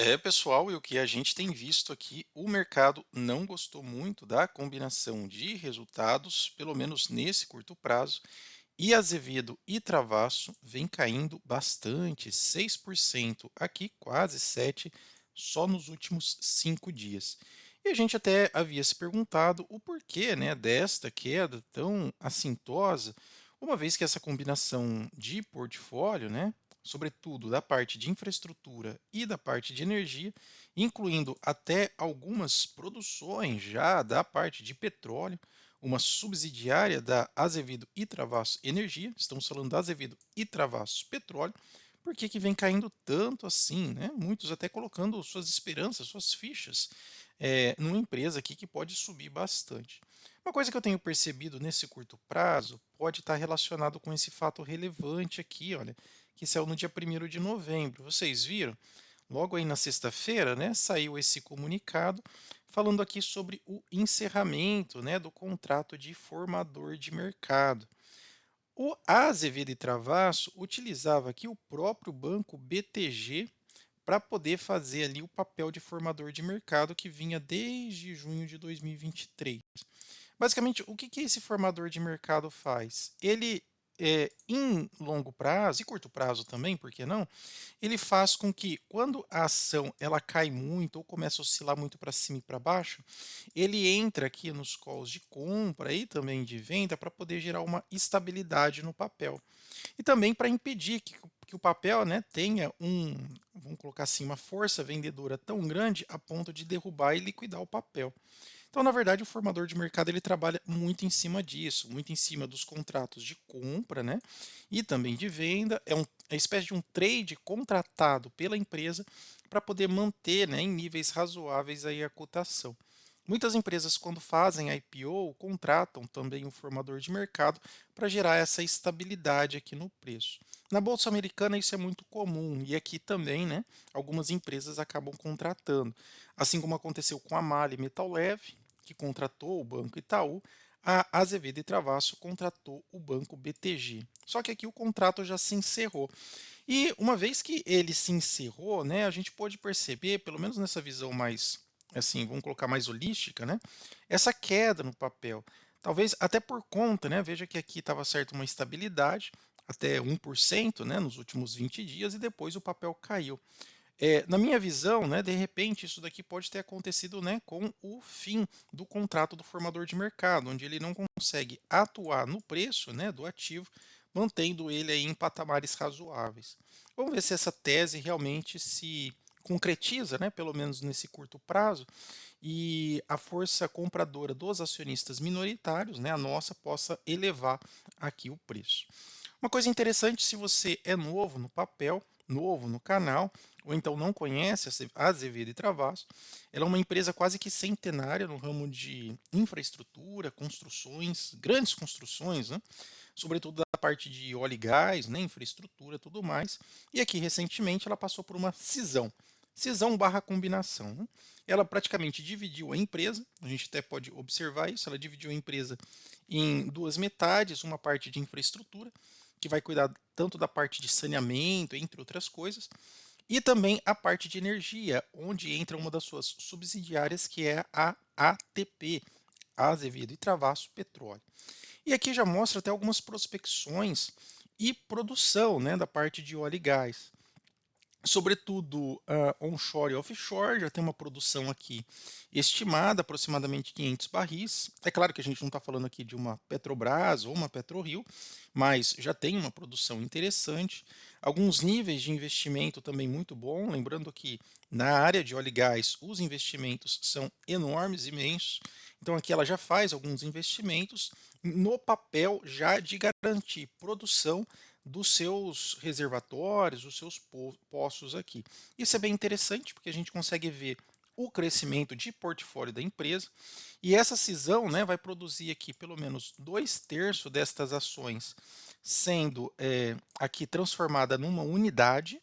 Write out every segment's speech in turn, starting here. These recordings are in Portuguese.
É, pessoal, e o que a gente tem visto aqui, o mercado não gostou muito da combinação de resultados, pelo menos nesse curto prazo, e Azevedo e Travasso vem caindo bastante, 6% aqui, quase 7%, só nos últimos 5 dias. E a gente até havia se perguntado o porquê, né, desta queda tão assintosa, uma vez que essa combinação de portfólio, né, sobretudo da parte de infraestrutura e da parte de energia, incluindo até algumas produções já da parte de petróleo, uma subsidiária da Azevedo e Travassos Energia, estamos falando da Azevedo e Travassos Petróleo, por que que vem caindo tanto assim, né? Muitos até colocando suas esperanças, suas fichas numa empresa aqui que pode subir bastante. Uma coisa que eu tenho percebido nesse curto prazo pode estar relacionado com esse fato relevante aqui, olha, que saiu no dia 1º de novembro. Vocês viram? Logo aí na sexta-feira, né, saiu esse comunicado falando aqui sobre o encerramento, né, do contrato de formador de mercado. O Azevedo e Travasso utilizava aqui o próprio banco BTG para poder fazer ali o papel de formador de mercado que vinha desde junho de 2023. Basicamente, o que que esse formador de mercado faz? Ele, em longo prazo e curto prazo também, por que não? Ele faz com que quando a ação ela cai muito ou começa a oscilar muito para cima e para baixo, ele entra aqui nos calls de compra e também de venda para poder gerar uma estabilidade no papel. E também para impedir que o papel, né, tenha vamos colocar assim, uma força vendedora tão grande a ponto de derrubar e liquidar o papel. Então, na verdade, o formador de mercado ele trabalha muito em cima disso, muito em cima dos contratos de compra, né? E também de venda. É uma espécie de um trade contratado pela empresa para poder manter, né, em níveis razoáveis aí a cotação. Muitas empresas, quando fazem IPO, contratam também um formador de mercado para gerar essa estabilidade aqui no preço. Na Bolsa Americana isso é muito comum e aqui também, né, algumas empresas acabam contratando. Assim como aconteceu com a Mali Metal Leve, que contratou o Banco Itaú, a Azevedo e Travasso contratou o Banco BTG. Só que aqui o contrato já se encerrou. E uma vez que ele se encerrou, né, a gente pode perceber, pelo menos nessa visão mais, assim, vamos colocar mais holística, né, essa queda no papel. Talvez até por conta, né, veja que aqui estava certo uma estabilidade, até 1%, né, nos últimos 20 dias, e depois o papel caiu. Na minha visão, né, de repente isso daqui pode ter acontecido, né, com o fim do contrato do formador de mercado, onde ele não consegue atuar no preço, né, do ativo, mantendo ele aí em patamares razoáveis. Vamos ver se essa tese realmente se concretiza, né, pelo menos nesse curto prazo, e a força compradora dos acionistas minoritários, né, a nossa, possa elevar aqui o preço. Uma coisa interessante, se você é novo no papel, novo no canal, ou então não conhece a Azevedo e Travasso, ela é uma empresa quase que centenária no ramo de infraestrutura, construções, grandes construções, né? Sobretudo da parte de óleo e gás, né? Infraestrutura, tudo mais. E aqui recentemente ela passou por uma cisão barra combinação, né? Ela praticamente dividiu a empresa, a gente até pode observar isso, ela dividiu a empresa em duas metades, uma parte de infraestrutura que vai cuidar tanto da parte de saneamento, entre outras coisas, e também a parte de energia, onde entra uma das suas subsidiárias, que é a ATP, Azevedo e Travasso Petróleo. E aqui já mostra até algumas prospecções e produção, né, da parte de óleo e gás. Sobretudo onshore e offshore, já tem uma produção aqui estimada, aproximadamente 500 barris. É claro que a gente não está falando aqui de uma Petrobras ou uma PetroRio, mas já tem uma produção interessante. Alguns níveis de investimento também muito bom, lembrando que na área de óleo e gás os investimentos são enormes, imensos. Então aqui ela já faz alguns investimentos no papel já de garantir produção dos seus reservatórios, dos seus poços aqui. Isso é bem interessante porque a gente consegue ver o crescimento de portfólio da empresa e essa cisão, né, vai produzir aqui pelo menos 2/3 destas ações sendo aqui transformada numa unidade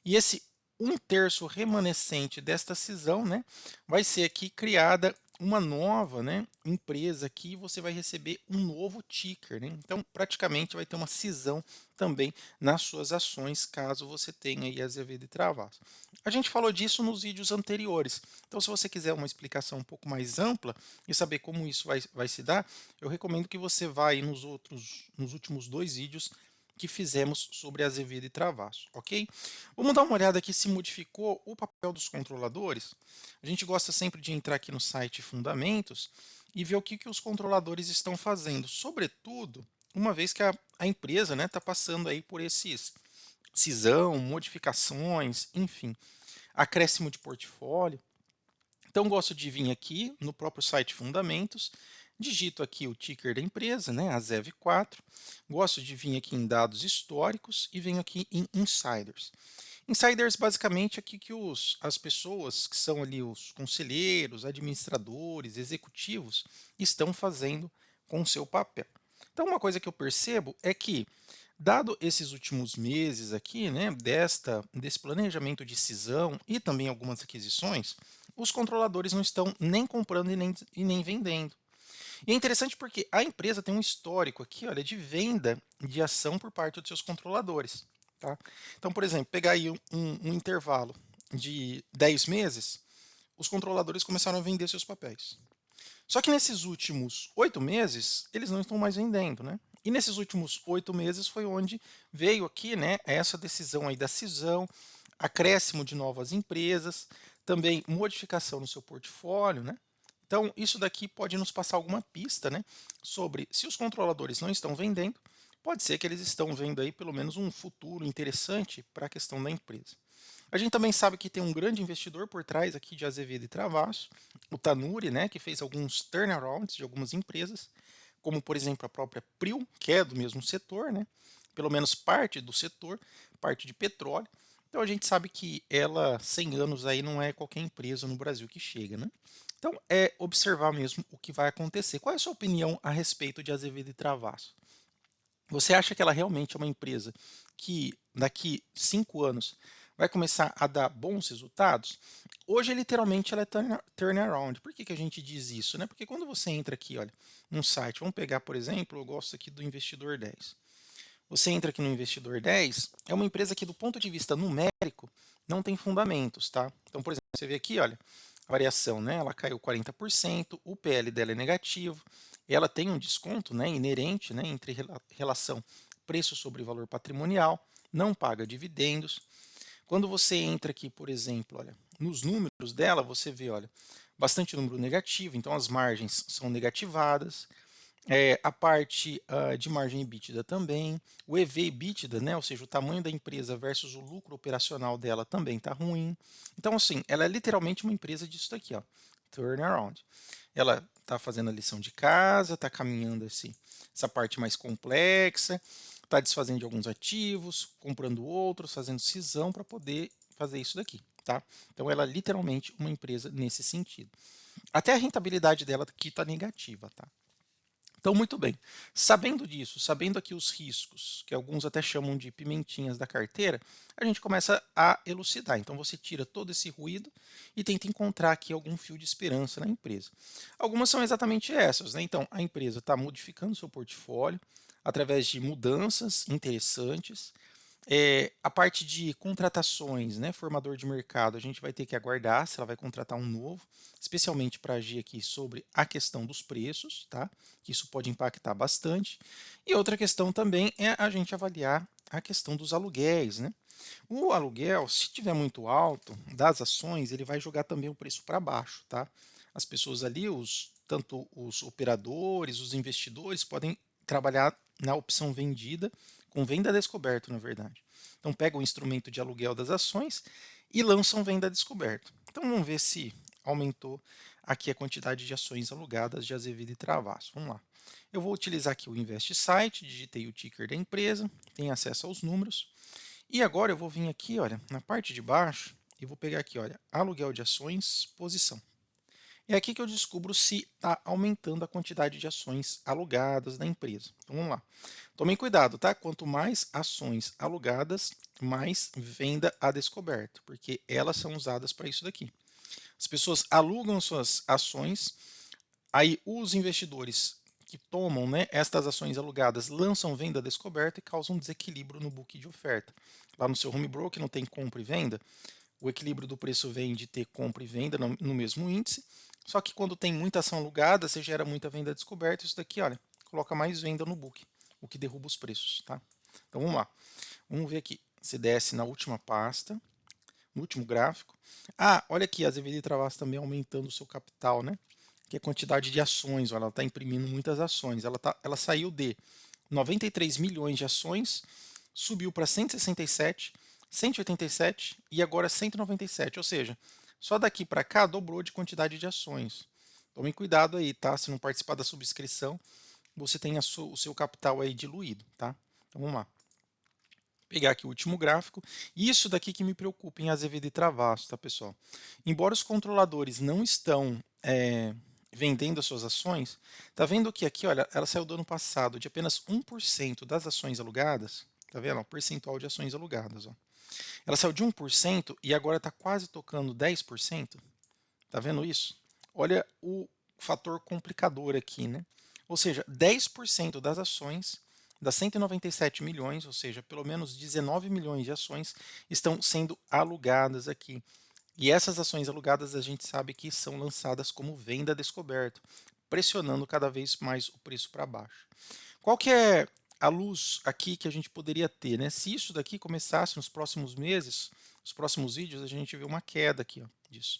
e esse 1/3 remanescente desta cisão, né, vai ser aqui criada uma nova, né, empresa aqui, você vai receber um novo ticker, né? Então, praticamente vai ter uma cisão também nas suas ações, caso você tenha aí Azevedo e Travassos. A gente falou disso nos vídeos anteriores. Então, se você quiser uma explicação um pouco mais ampla e saber como isso vai se dar, eu recomendo que você vá aí nos últimos dois vídeos que fizemos sobre Azevedo e Travassos, ok? Vamos dar uma olhada aqui se modificou o papel dos controladores. A gente gosta sempre de entrar aqui no site Fundamentos e ver o que os controladores estão fazendo, sobretudo uma vez que a empresa está passando aí por esses cisão, modificações, enfim, acréscimo de portfólio. Então, gosto de vir aqui no próprio site Fundamentos, digito aqui o ticker da empresa, né, a ZEV4, gosto de vir aqui em dados históricos e venho aqui em Insiders. Insiders basicamente é aqui que as pessoas que são ali os conselheiros, administradores, executivos estão fazendo com o seu papel. Então, uma coisa que eu percebo é que, dado esses últimos meses aqui, né, desse planejamento de cisão e também algumas aquisições, os controladores não estão nem comprando e nem vendendo. E é interessante porque a empresa tem um histórico aqui, olha, de venda de ação por parte dos seus controladores, tá? Então, por exemplo, pegar aí um intervalo de 10 meses, os controladores começaram a vender seus papéis. Só que nesses últimos 8 meses, eles não estão mais vendendo, né? E nesses últimos 8 meses foi onde veio aqui, né, essa decisão aí da cisão, acréscimo de novas empresas, também modificação no seu portfólio, né? Então, isso daqui pode nos passar alguma pista, né, sobre se os controladores não estão vendendo, pode ser que eles estão vendo aí pelo menos um futuro interessante para a questão da empresa. A gente também sabe que tem um grande investidor por trás aqui de Azevedo e Travassos, o Tanuri, né, que fez alguns turnarounds de algumas empresas, como por exemplo a própria Prio, que é do mesmo setor, né, pelo menos parte do setor, parte de petróleo. Então a gente sabe que ela, 100 anos aí, não é qualquer empresa no Brasil que chega, né? Então é observar mesmo o que vai acontecer. Qual é a sua opinião a respeito de Azevedo e Travassos? Você acha que ela realmente é uma empresa que daqui 5 anos vai começar a dar bons resultados? Hoje, literalmente, ela é turnaround. Por que a gente diz isso, né? Porque quando você entra aqui, olha, num site, vamos pegar, por exemplo, eu gosto aqui do Investidor 10. Você entra aqui no Investidor 10, é uma empresa que do ponto de vista numérico não tem fundamentos, tá? Então, por exemplo, você vê aqui, olha, a variação, né? Ela caiu 40%, o PL dela é negativo, ela tem um desconto, né, inerente, né, entre relação preço sobre valor patrimonial, não paga dividendos. Quando você entra aqui, por exemplo, olha, nos números dela, você vê, olha, bastante número negativo, então as margens são negativadas, a parte de margem EBITDA também, o EV/EBITDA, né, ou seja, o tamanho da empresa versus o lucro operacional dela também está ruim. Então, assim, ela é literalmente uma empresa disso daqui, ó, turnaround. Ela está fazendo a lição de casa, está caminhando essa parte mais complexa, está desfazendo de alguns ativos, comprando outros, fazendo cisão para poder fazer isso daqui, tá? Então, ela é literalmente uma empresa nesse sentido. Até a rentabilidade dela aqui está negativa, tá? Então, muito bem. Sabendo disso, sabendo aqui os riscos, que alguns até chamam de pimentinhas da carteira, a gente começa a elucidar. Então, você tira todo esse ruído e tenta encontrar aqui algum fio de esperança na empresa. Algumas são exatamente essas, né? Então, a empresa está modificando seu portfólio através de mudanças interessantes, a parte de contratações, né, formador de mercado, a gente vai ter que aguardar se ela vai contratar um novo, especialmente para agir aqui sobre a questão dos preços, tá? Que isso pode impactar bastante. E outra questão também é a gente avaliar a questão dos aluguéis, né? O aluguel, se tiver muito alto das ações, ele vai jogar também o preço para baixo, tá? As pessoas ali, tanto os operadores, os investidores, podem trabalhar na opção vendida, com venda descoberto, na verdade. Então, pega o instrumento de aluguel das ações e lançam venda descoberto. Então, vamos ver se aumentou aqui a quantidade de ações alugadas de Azevedo e Travassos. Vamos lá. Eu vou utilizar aqui o Invest Site, digitei o ticker da empresa, tem acesso aos números. E agora eu vou vir aqui, olha, na parte de baixo, e vou pegar aqui, olha, aluguel de ações, posição. É aqui que eu descubro se está aumentando a quantidade de ações alugadas da empresa. Então vamos lá. Tomem cuidado, tá? Quanto mais ações alugadas, mais venda a descoberto, porque elas são usadas para isso daqui. As pessoas alugam suas ações Aí os investidores que tomam, né, estas ações alugadas lançam venda descoberta e causam desequilíbrio no book de oferta. Lá no seu home broker não tem compra e venda, o equilíbrio do preço vem de ter compra e venda no mesmo índice, só que quando tem muita ação alugada, você gera muita venda descoberta, isso daqui, olha, coloca mais venda no book, o que derruba os preços, tá? Então vamos lá, vamos ver aqui, você desce na última pasta, no último gráfico. Ah, olha aqui, a Azevedo e Travassos também aumentando o seu capital, né? Que é a quantidade de ações, olha, ela está imprimindo muitas ações, ela saiu de 93 milhões de ações, subiu para 167, 187 e agora 197, ou seja, só daqui para cá dobrou de quantidade de ações. Tomem cuidado aí, tá? Se não participar da subscrição, você tem o seu capital aí diluído, tá? Então vamos lá. Pegar aqui o último gráfico. Isso daqui que me preocupa em Azevedo e Travassos, tá, pessoal? Embora os controladores não estão vendendo as suas ações, tá vendo que aqui, olha, ela saiu do ano passado de apenas 1% das ações alugadas, tá vendo? O percentual de ações alugadas, ó. Ela saiu de 1% e agora está quase tocando 10%. Tá vendo isso? Olha o fator complicador aqui, né? Ou seja, 10% das ações das 197 milhões, ou seja, pelo menos 19 milhões de ações estão sendo alugadas aqui. E essas ações alugadas a gente sabe que são lançadas como venda descoberto, pressionando cada vez mais o preço para baixo. Qual que é a luz aqui que a gente poderia ter, né? Se isso daqui começasse nos próximos meses, nos próximos vídeos, a gente vê uma queda aqui, ó, disso.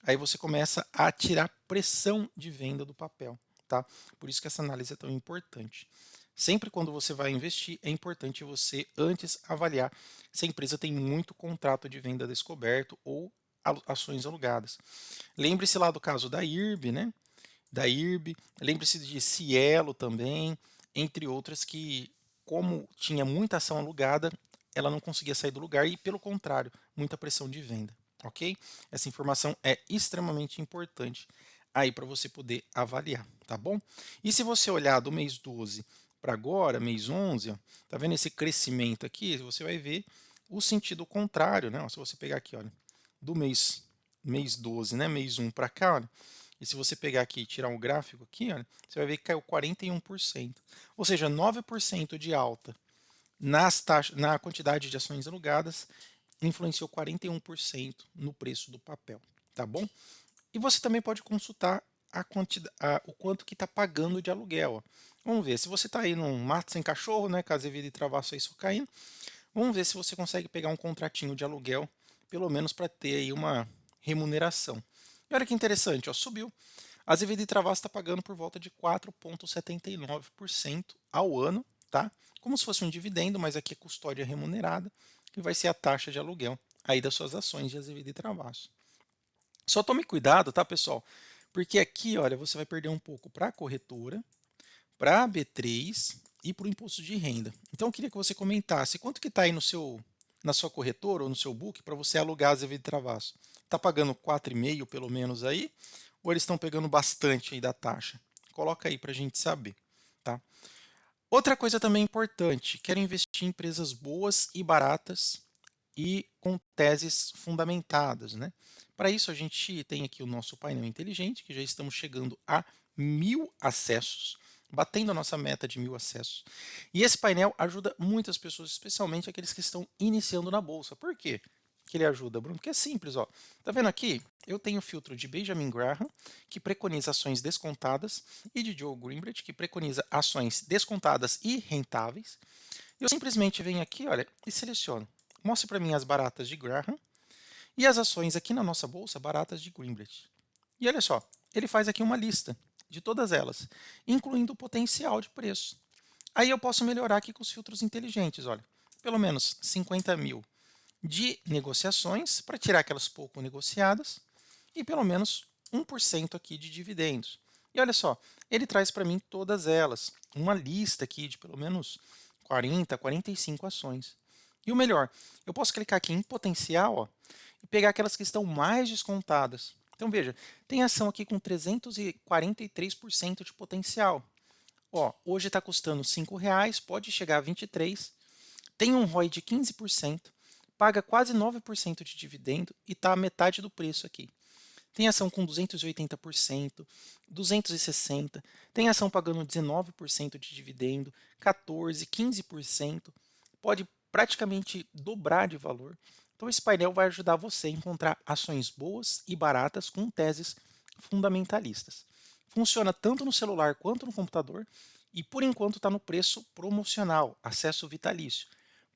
Aí você começa a tirar pressão de venda do papel, tá? Por isso que essa análise é tão importante. Sempre quando você vai investir, é importante você antes avaliar se a empresa tem muito contrato de venda descoberto ou ações alugadas. Lembre-se lá do caso da IRB, né? Da IRB, lembre-se de Cielo também, entre outras que, como tinha muita ação alugada, ela não conseguia sair do lugar e, pelo contrário, muita pressão de venda, ok? Essa informação é extremamente importante aí para você poder avaliar, tá bom? E se você olhar do mês 12 para agora, mês 11, ó, tá vendo esse crescimento aqui? Você vai ver o sentido contrário, né? Ó, se você pegar aqui, olha, do mês 12, né? Mês 1 para cá, olha, e se você pegar aqui e tirar um gráfico aqui, olha, você vai ver que caiu 41%. Ou seja, 9% de alta na quantidade de ações alugadas influenciou 41% no preço do papel, tá bom? E você também pode consultar o quanto que está pagando de aluguel. Ó. Vamos ver, se você está aí num mato sem cachorro, né, casa vida e travasso aí só caindo, vamos ver se você consegue pegar um contratinho de aluguel, pelo menos para ter aí uma remuneração. E olha que interessante, ó, subiu. A Azevedo e Travassos está pagando por volta de 4,79% ao ano, tá? Como se fosse um dividendo, mas aqui é custódia remunerada, que vai ser a taxa de aluguel aí das suas ações de Azevedo e Travassos. Só tome cuidado, tá, pessoal? Porque aqui, olha, você vai perder um pouco para a corretora, para a B3 e para o imposto de renda. Então, eu queria que você comentasse quanto que está aí na sua corretora ou no seu book para você alugar a Azevedo e Travassos. Está pagando 4,5 pelo menos aí? Ou eles estão pegando bastante aí da taxa? Coloca aí para a gente saber, tá? Outra coisa também importante, quero investir em empresas boas e baratas e com teses fundamentadas, né? Para isso a gente tem aqui o nosso painel inteligente, que já estamos chegando a 1.000 acessos, batendo a nossa meta de 1.000 acessos. E esse painel ajuda muitas pessoas, especialmente aqueles que estão iniciando na bolsa. Por quê que ele ajuda, Bruno? Porque é simples, ó. Tá vendo aqui? Eu tenho o filtro de Benjamin Graham, que preconiza ações descontadas, e de Joe Greenblatt, que preconiza ações descontadas e rentáveis. E eu simplesmente venho aqui, olha, e seleciono. Mostre para mim as baratas de Graham e as ações aqui na nossa bolsa baratas de Greenblatt. E olha só, ele faz aqui uma lista de todas elas, incluindo o potencial de preço. Aí eu posso melhorar aqui com os filtros inteligentes, olha, pelo menos 50 mil de negociações para tirar aquelas pouco negociadas e pelo menos 1% aqui de dividendos. E olha só, ele traz para mim todas elas, uma lista aqui de pelo menos 40, 45 ações. E o melhor, eu posso clicar aqui em potencial, ó, e pegar aquelas que estão mais descontadas. Então veja, tem ação aqui com 343% de potencial. Ó, hoje está custando R$ 5, pode chegar a 23, tem um ROI de 15%, paga quase 9% de dividendo e está a metade do preço aqui. tem ação com 280%, 260%, tem ação pagando 19% de dividendo, 14%, 15%, pode praticamente dobrar de valor. Então, esse painel vai ajudar você a encontrar ações boas e baratas com teses fundamentalistas. Funciona tanto no celular quanto no computador e, por enquanto, está no preço promocional, acesso vitalício.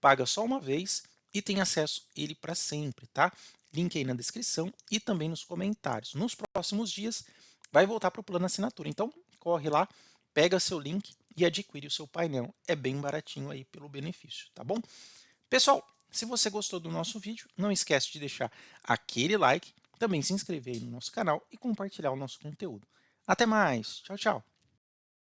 Paga só uma vez e tem acesso ele para sempre, tá? Link aí na descrição e também nos comentários. Nos próximos dias vai voltar para o plano assinatura. Então, corre lá, pega seu link e adquire o seu painel. É bem baratinho aí pelo benefício, tá bom? Pessoal, se você gostou do nosso vídeo, não esquece de deixar aquele like, também se inscrever aí no nosso canal e compartilhar o nosso conteúdo. Até mais, tchau, tchau!